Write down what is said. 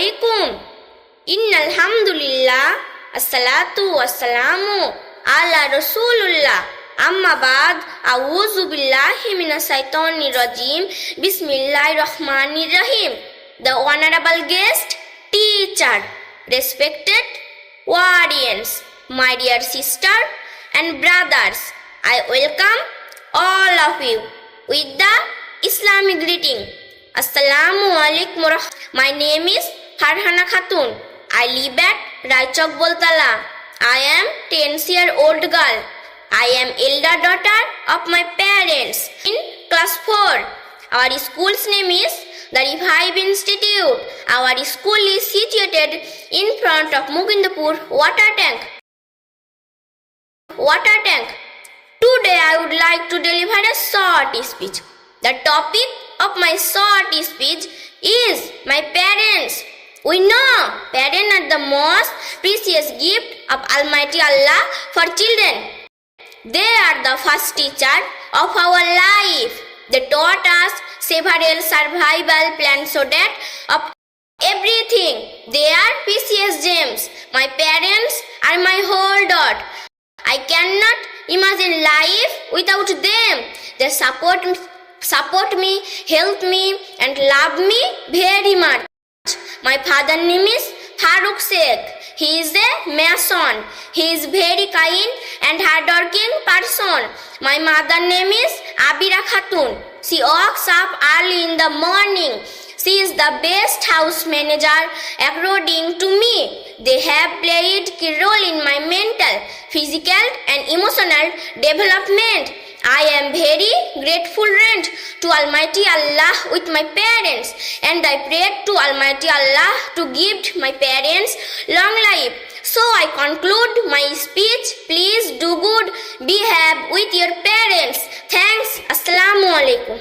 alaikum. Innal hamdulillah. Assalatu wassalamu ala rasulullah. Amma ba'd. A'udhu billahi minash shaitanir rajim. Bismillahirrahmanirrahim. The honorable guest, teacher, respected audience, my dear sister and brothers, I welcome all of you with the Islamic greeting. Assalamu alaikum. My name is Farhana Khatun. I live at Raichok Boltala. I am 10-year-old girl. I am elder daughter of my parents in class 4. Our school's name is the Revive Institute. Our school is situated in front of Mukindapur water tank. Today I would like to deliver a short speech. The topic of my short speech is my parents. We know parents are the most precious gift of Almighty Allah for children. They are the first teacher of our life. They taught us several survival plans so that of everything. They are precious gems. My parents are my whole dot. I cannot imagine life without them. They support me, help me and love me very much. My father's name is Farooq Sheikh. He is a mason. He is very kind and hardworking person. My mother's name is Abira Khatun. She wakes up early in the morning. She is the best house manager according to me. They have played key role in my mental, physical and emotional development. I am very grateful to Almighty Allah with my parents, and I pray to Almighty Allah to give my parents long life. So I conclude my speech. Please do good, behave with your parents. Thanks. Assalamu alaikum.